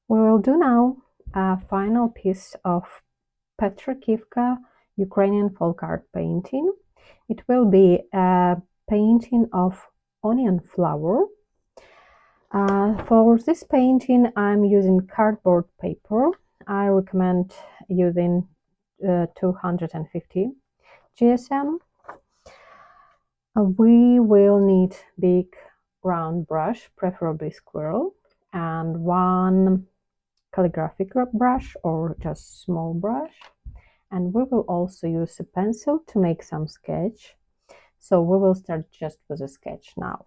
We will do now a final piece of Petrykivka Ukrainian folk art painting. It will be a painting of onion flower. For this painting, I'm using cardboard paper. I recommend using 250 GSM. We will need big round brush, preferably squirrel, and one calligraphic brush or just small brush. And we will also use a pencil to make some sketch. So we will start just with a sketch now.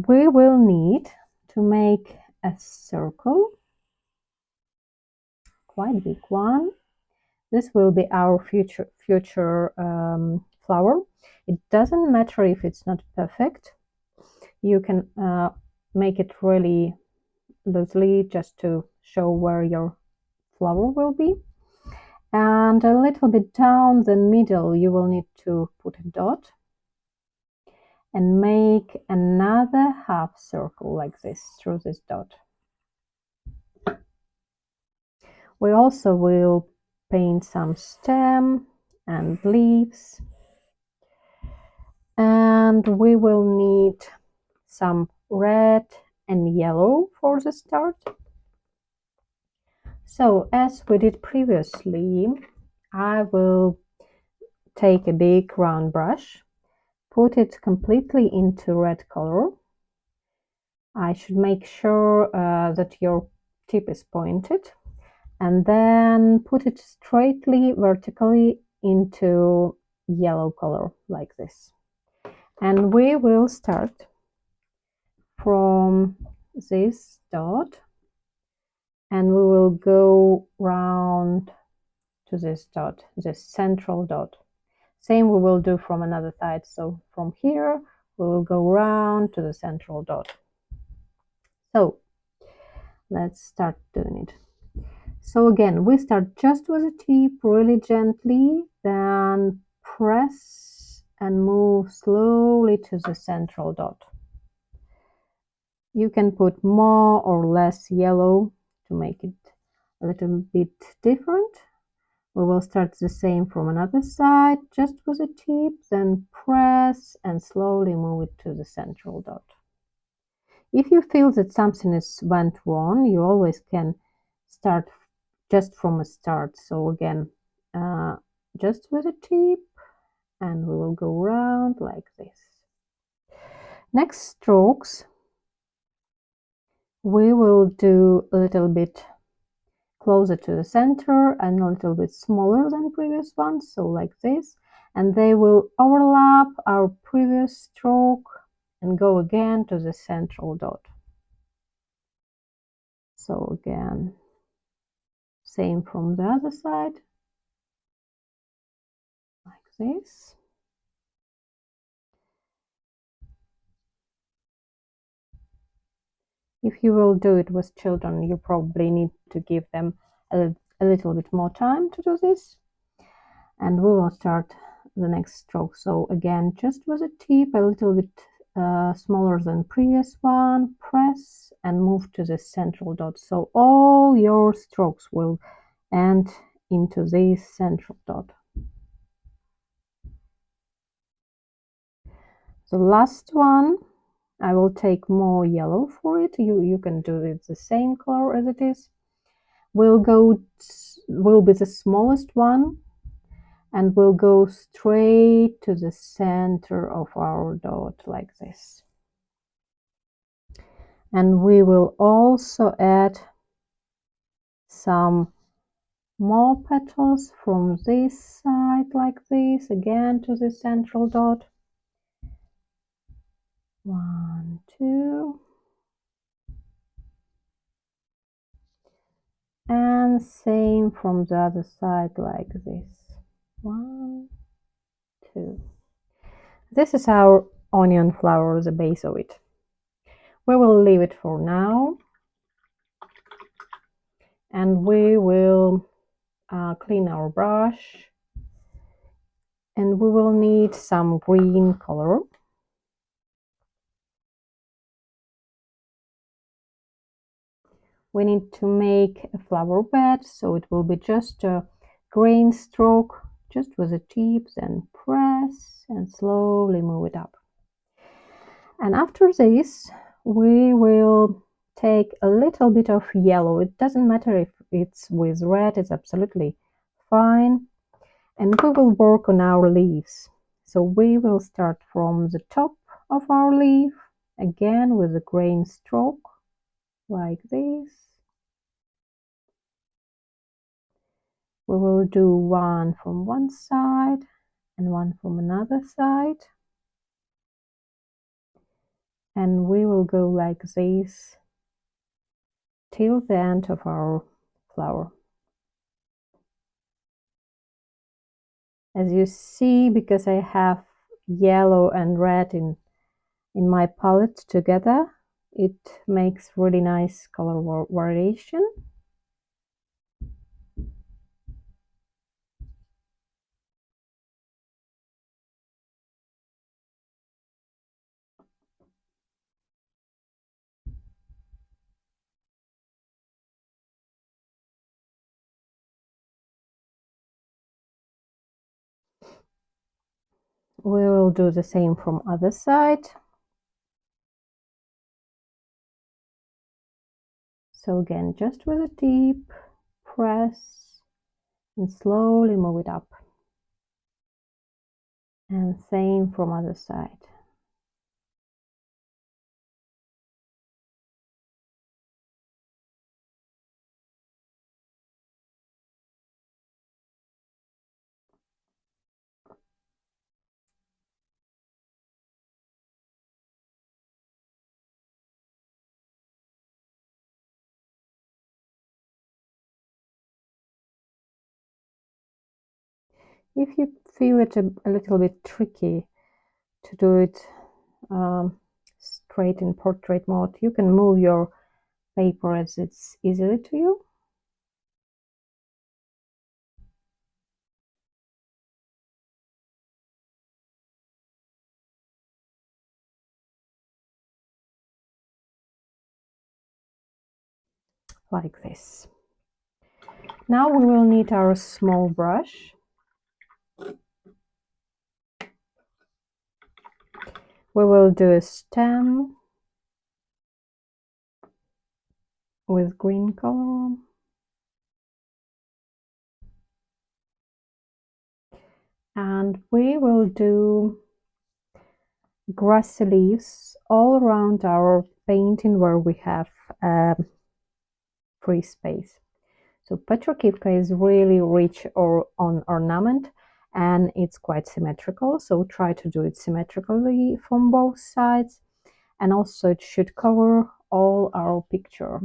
We will need to make a circle, quite big one. This will be our future flower. It doesn't matter if it's not perfect. You can make it really loosely just to show where your flower will be. And a little bit down the middle, you will need to put a dot and make another half circle like this through this dot. We also will paint some stem and leaves. And we will need some red and yellow for the start. So as we did previously, I will take a big round brush, put it completely into red color. I should make sure that your tip is pointed, and then put it straightly vertically into yellow color like this. And we will start from this dot, and we will go round to this dot, this central dot. Same we will do from another side. So from here we will go round to the central dot. So let's start doing it. So again, we start just with a tip, really gently, then press and move slowly to the central dot. You can put more or less yellow to make it a little bit different. We will start the same from another side, just with a tip, then press and slowly move it to the central dot. If you feel that something went wrong, you always can start just from a start. So again, just with a tip, and we will go round like this. Next strokes, we will do a little bit closer to the center and a little bit smaller than previous ones, so like this, and they will overlap our previous stroke and go again to the central dot. So again, same from the other side, like this. If you will do it with children, you probably need to give them a little bit more time to do this. And we will start the next stroke. So again, just with a tip, a little bit smaller than previous one, press and move to the central dot. So all your strokes will end into this central dot. The last one, I will take more yellow for it. You can do it the same color as it is. Will be the smallest one, and we'll go straight to the center of our dot like this. And we will also add some more petals from this side like this, again to the central dot. 1, 2. And same from the other side like this. 1, 2. This is our onion flower, the base of it. We will leave it for now, and we will clean our brush, and we will need some green color. we need to make a flower bed, so it will be just a grain stroke, just with the tips, and press and slowly move it up. And after this, we will take a little bit of yellow. It doesn't matter if it's with red, it's absolutely fine. And we will work on our leaves. So we will start from the top of our leaf, again with a grain stroke, like this. We will do one from one side and one from another side. And we will go like this till the end of our flower. As you see, because I have yellow and red in my palette together, it makes really nice color variation. We will do the same from other side. So again, just with a tip, press and slowly move it up. And same from other side. If you feel it a little bit tricky to do it straight in portrait mode, you can move your paper as it's easily to you. Like this. Now we will need our small brush. We will do a stem with green color. And we will do grassy leaves all around our painting where we have free space. So Petrykivka is really rich on ornament, and it's quite symmetrical, so try to do it symmetrically from both sides, and also it should cover all our picture.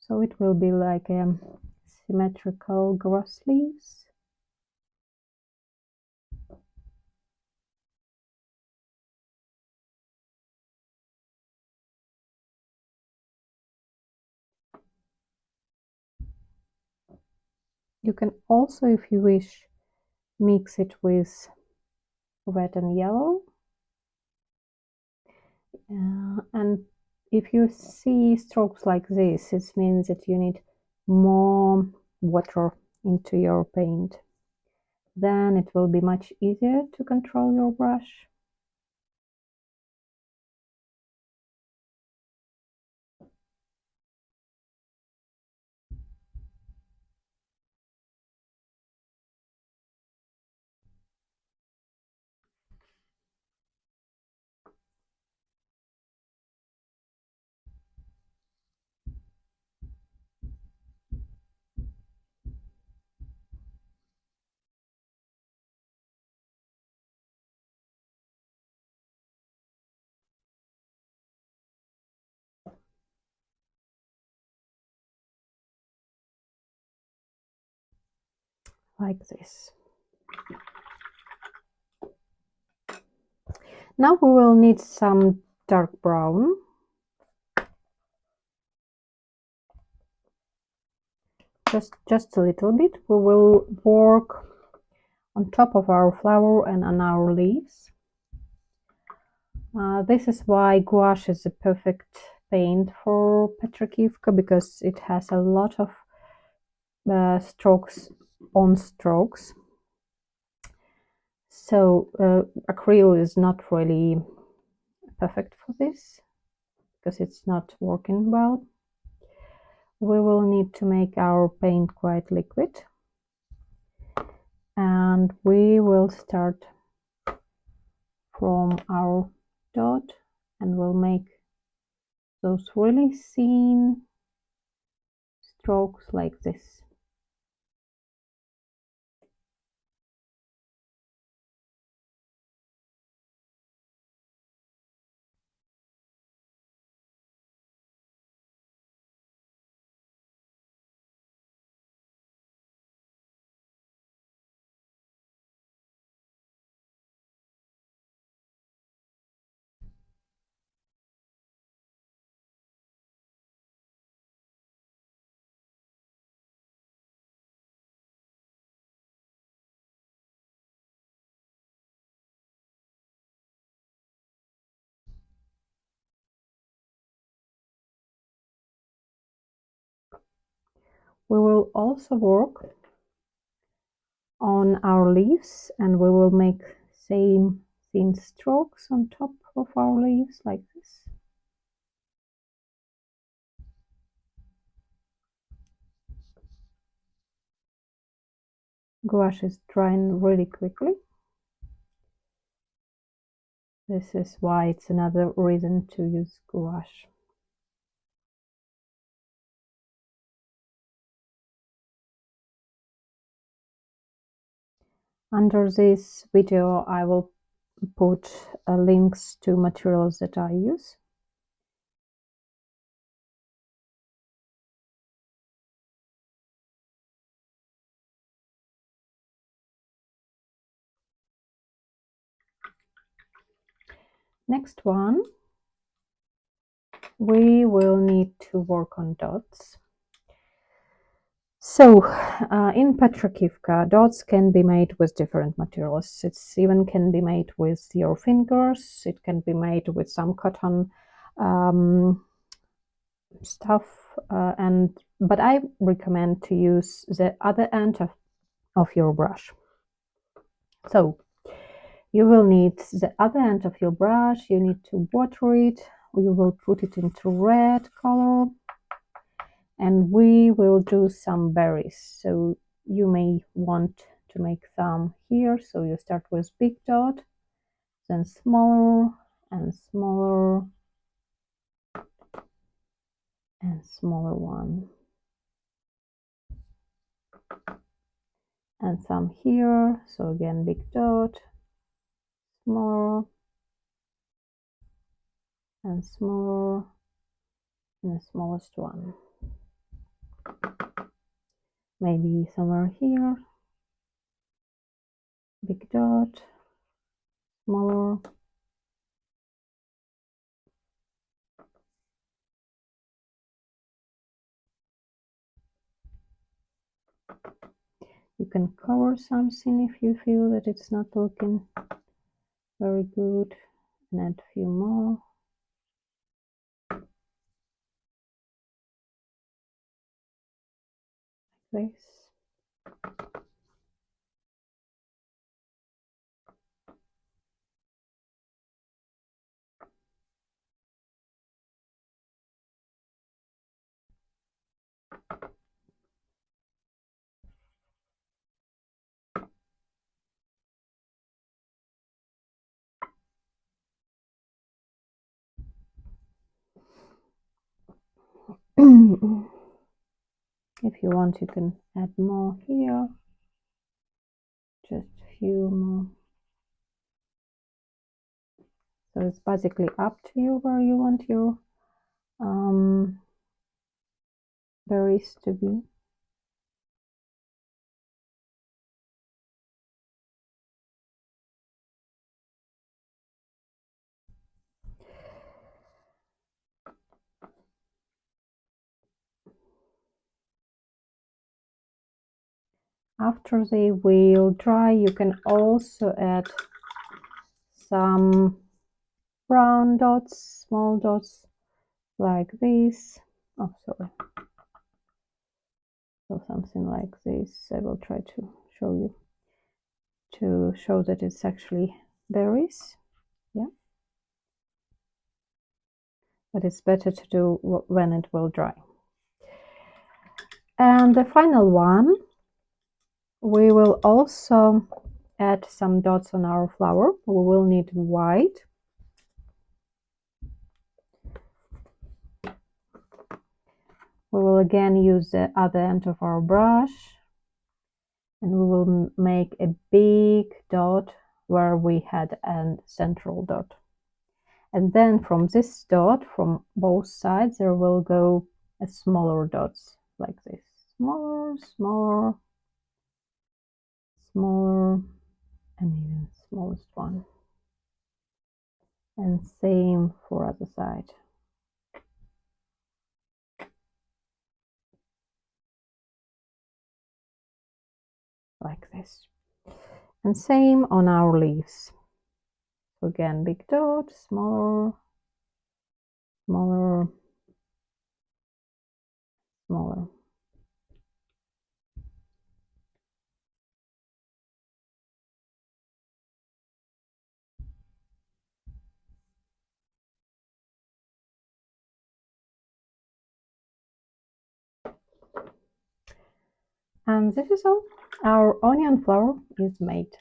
So it will be like symmetrical grass leaves. You can also, if you wish, mix it with red and yellow. And if you see strokes like this, it means that you need more water into your paint. Then it will be much easier to control your brush. Like this. Now we will need some dark brown. Just a little bit. We will work on top of our flower and on our leaves. This is why gouache is a perfect paint for Petrykivka, because it has a lot of strokes on strokes. So acrylic is not really perfect for this because it's not working well. We will need to make our paint quite liquid, and we will start from our dot and we'll make those really thin strokes like this. We will also work on our leaves, and we will make same thin strokes on top of our leaves like this. Gouache is drying really quickly. This is why it's another reason to use gouache. Under this video I will put links to materials that I use. Next one, we will need to work on dots. So in Petrykivka, dots can be made with different materials. It's even can be made with your fingers. It can be made with some cotton stuff, but I recommend to use the other end of your brush. So you will need the other end of your brush. You need to water it. You will put it into red color, and we will do some berries. So you may want to make some here. So you start with big dot, then smaller and smaller and smaller one, and some here. So again, big dot, smaller and smaller, and the smallest one. Maybe somewhere here, big dot, smaller, you can cover something if you feel that it's not looking very good, and add a few more. Like this. If you want, you can add more here, just a few more. So it's basically up to you where you want your berries to be. After they will dry, you can also add some brown dots, small dots like this. Oh, sorry. So something like this. I will try to show you to show that it's actually berries. Yeah. But it's better to do when it will dry. And the final one, we will also add some dots on our flower. We will need white. We will again use the other end of our brush, and we will make a big dot where we had a central dot. And then from this dot, from both sides, there will go a smaller dots like this. Smaller, smaller, smaller, and even smallest one. And same for other side. Like this. And same on our leaves. So again, big dot, smaller, smaller, smaller. And this is all. Our onion flower is made.